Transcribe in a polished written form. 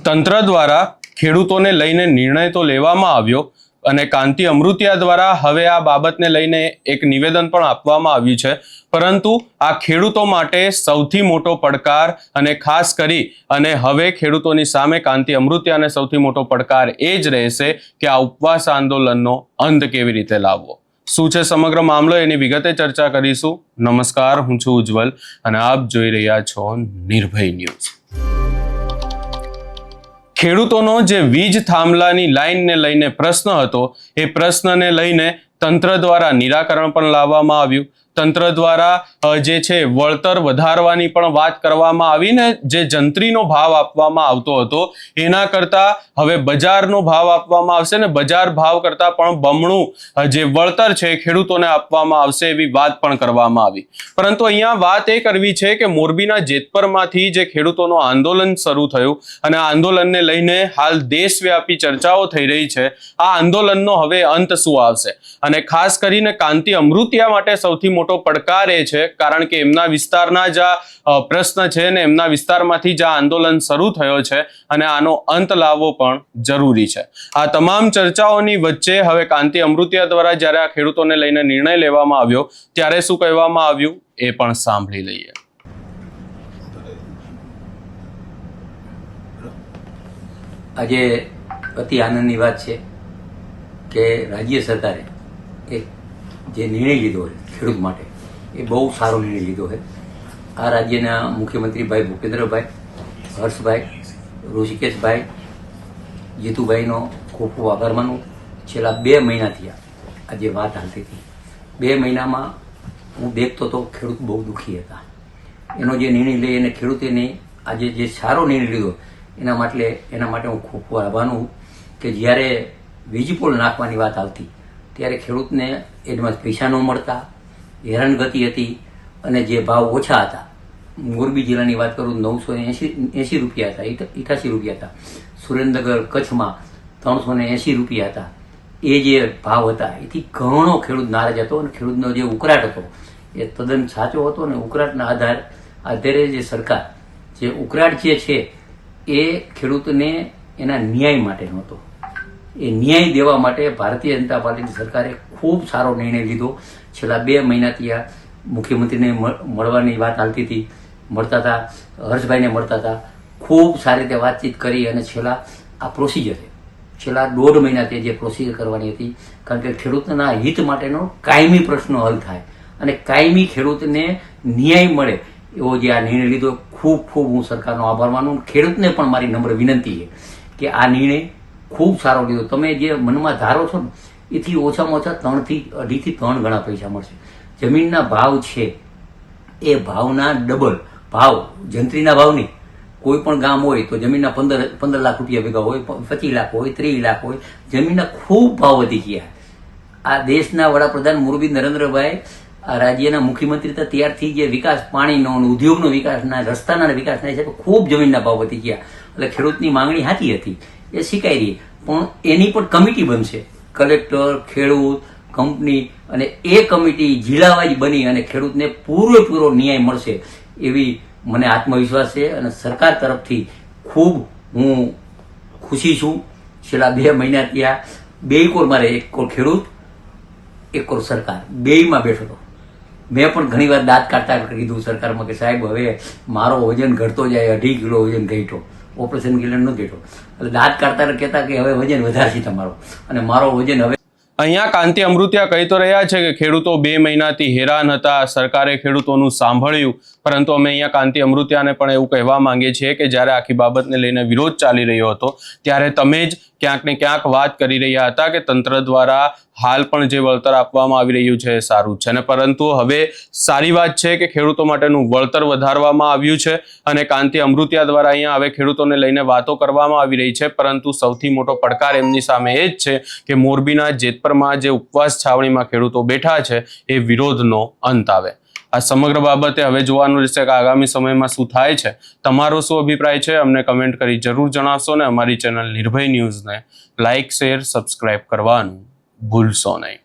તંત્ર દ્વારા ખેડૂતોને લઈને નિર્ણય તો લેવામાં આવ્યો અને કાંતિ અમૃતિયા દ્વારા હવે આ બાબતને લઈને એક નિવેદન પણ આપવામાં આવ્યું છે, પરંતુ આ ખેડૂતો માટે સૌથી મોટો પડકાર અને ખાસ કરી અને હવે ખેડૂતોની સામે કાંતિ અમૃતિયાને સૌથી મોટો પડકાર એ જ રહેશે કે આ ઉપવાસ આંદોલનનો અંત કેવી રીતે લાવવો. શું છે સમગ્ર મામલો એની વિગતે ચર્ચા કરીશું. નમસ્કાર, હું છું ઉજ્જવલ અને આપ જોઈ રહ્યા છો નિર્ભય ન્યૂઝ. ખેડૂતોનો જે વીજ થાંભલાની લાઈનને લઈને પ્રશ્ન હતો એ પ્રશ્નને લઈને તંત્ર દ્વારા નિરાકરણ પણ લાવવામાં આવ્યું. તંત્ર દ્વારા જે છે વળતર વધારવાની પણ વાત કરવામાં આવી ને જે જંત્રીનો ભાવ આપવામાં આવતો હતો એના કરતા હવે બજારનો ભાવ આપવામાં આવશે ને બજાર ભાવ કરતા પણ બમણું જે વળતર છે ખેડૂતોને આપવામાં આવશે એવી વાત પણ કરવામાં આવી. પરંતુ અહીંયા વાત એ કરવી છે કે મોરબીના જેતપરમાંથી જે ખેડૂતોનું આંદોલન શરૂ થયું અને આ આંદોલનને લઈને હાલ દેશવ્યાપી ચર્ચાઓ થઈ રહી છે. આ આંદોલનનો હવે અંત શું આવશે અને ખાસ કરીને કાંતિ અમૃતિયા માટે સૌથી મોટો પડકાર એ છે કારણ કે એમના વિસ્તારના જ આ પ્રશ્ન છે ને એમના વિસ્તારમાંથી જ આ આંદોલન શરૂ થયો છે અને આનો અંત લાવવો પણ જરૂરી છે. આ તમામ ચર્ચાઓની વચ્ચે હવે કાંતિ અમૃતિયા દ્વારા જ્યારે આ ખેડૂતોને લઈને નિર્ણય લેવામાં આવ્યો ત્યારે શું કહેવામાં આવ્યું એ પણ સાંભળી લઈએ. આજે અતિ આનંદની વાત છે કે રાજ્ય સરકારે એક જે નિર્ણય લીધો છે ખેડૂત માટે એ બહુ સારો નિર્ણય લીધો છે. આ રાજ્યના મુખ્યમંત્રી ભાઈ ભૂપેન્દ્રભાઈ, હર્ષભાઈ, ઋષિકેશભાઈ, જીતુભાઈનો ખૂબ ખૂબ આભાર માનું. છેલ્લા 2 મહિનાથી આ જે વાત હાલતી હતી 2 મહિનામાં હું દેખતો તો ખેડૂત બહુ દુઃખી હતા. એનો જે નિર્ણય લઈ અને ખેડૂતોને આજે જે સારો નિર્ણય લીધો એના માટે હું ખૂબ ખૂબ આભાર માનું કે જ્યારે વીજપોલ નાખવાની વાત આવતી ત્યારે ખેડૂતને એડવાન્સ પૈસા ન મળતા, હેરાનગતિ હતી અને જે ભાવ ઓછા હતા. મોરબી જિલ્લાની વાત કરું 980 રૂપિયા હતા, 88 રૂપિયા હતા. સુરેન્દ્રનગર કચ્છમાં 380 રૂપિયા હતા. એ જે ભાવ હતા એથી ઘણો ખેડૂત નારાજ હતો અને ખેડૂતનો જે ઉકળાટ હતો એ તદ્દન સાચો હતો અને ઉકળાટના આધારે જે સરકાર જે ઉકળાટ જે છે એ ખેડૂતને એના ન્યાય માટે નહોતો. એ ન્યાય દેવા માટે ભારતીય જનતા પાર્ટીની સરકારે ખૂબ સારો નિર્ણય લીધો. છેલ્લા 2 મહિનાથી આ મુખ્યમંત્રીને મળવાની વાત હાલતી હતી, મળતા હતા, હર્ષભાઈને મળતા હતા, ખૂબ સારી રીતે વાતચીત કરી અને છેલ્લા આ પ્રોસિજર છે છેલ્લા 1.5 મહિનાથી જે પ્રોસિજર કરવાની હતી કારણ કે ખેડૂતના હિત માટેનો કાયમી પ્રશ્નો હલ થાય અને કાયમી ખેડૂતને ન્યાય મળે એવો જે આ નિર્ણય લીધો ખૂબ ખૂબ હું સરકારનો આભાર માનું. ખેડૂતને પણ મારી નમ્ર વિનંતી છે કે આ નિર્ણય ખૂબ સારો લીધો. તમે જે મનમાં ધારો છો ને એથી ઓછામાં ઓછા 2.5 થી 3 ગણા પૈસા મળશે. જમીનના ભાવ છે એ ભાવના ડબલ ભાવ, જંત્રીના ભાવ નહીં. કોઈ પણ ગામ હોય તો જમીનના 15 લાખ રૂપિયા ભેગા હોય, 25 લાખ હોય, 30 લાખ હોય. જમીનના ખૂબ ભાવ વધી ગયા. આ દેશના વડાપ્રધાન મોરબી નરેન્દ્રભાઈ આ રાજ્યના મુખ્યમંત્રી હતા ત્યારથી જે વિકાસ, પાણીનો, ઉદ્યોગનો વિકાસના, રસ્તાના વિકાસના હિસાબે ખૂબ જમીનના ભાવ વધી ગયા. એટલે ખેડૂતની માંગણી સાચી હતી એ સ્વીકારી રહી, પણ એની પણ કમિટી બનશે. કલેક્ટર, ખેડૂત, કંપની અને એ કમિટી જિલ્લાવાઇઝ બની અને ખેડૂતને પૂરેપૂરો ન્યાય મળશે એવી મને આત્મવિશ્વાસ છે અને સરકાર તરફથી ખૂબ હું ખુશી છું. છેલ્લા 2 મહિનાથી આ 2 કોર મારે, 1 કોર ખેડૂત, 1 કોર સરકાર, 2માં બેઠો હતો. મેં પણ ઘણી વાર દાંત કાઢતા કીધું સરકારમાં કે સાહેબ હવે મારો વજન ઘટતો જાય, 2.5 કિલો વજન ઘટ્યો, ઓપરેશન ગિલન ન ઘટ્યો. એટલે દાંત કાઢતા કહેતા કે હવે વજન વધારશે તમારો અને મારો વજન હવે. અહીંયા કાંતિ અમૃતિયા કહી તો રહ્યા છે કે ખેડૂતો 2 મહિનાથી હેરાન હતા, સરકારે ખેડૂતોનું સાંભળ્યું, પરંતુ અમે અહીંયા કાંતિ અમૃતિયાને પણ એવું કહેવા માંગીએ છીએ કે જ્યારે આખી બાબતને લઈને વિરોધ ચાલી રહ્યો હતો ત્યારે તમે જ ક્યાંક ને ક્યાંક વાત કરી રહ્યા હતા કે તંત્ર દ્વારા હાલ પણ જે વળતર આપવામાં આવી રહ્યું છે એ સારું છે ને, પરંતુ હવે સારી વાત છે કે ખેડૂતો માટેનું વળતર વધારવામાં આવ્યું છે અને કાંતિ અમૃતિયા દ્વારા અહીંયા હવે ખેડૂતોને લઈને વાતો કરવામાં આવી રહી છે. પરંતુ સૌથી મોટો પડકાર એમની સામે એ જ છે કે મોરબીના જેતપરમાં જે ઉપવાસ છાવણીમાં ખેડૂતો બેઠા છે એ વિરોધનો અંત આવે. આ સમગ્ર બાબતે હવે જોવાનું રહેશે કે આગામી સમયમાં શું થાય છે. તમારો શું અભિપ્રાય છે અમને કમેન્ટ કરી જરૂર જણાવશો ને અમારી ચેનલ નિર્ભય ન્યૂઝને લાઇક, શેર, સબસ્ક્રાઇબ કરવાનું ભૂલશો નહીં.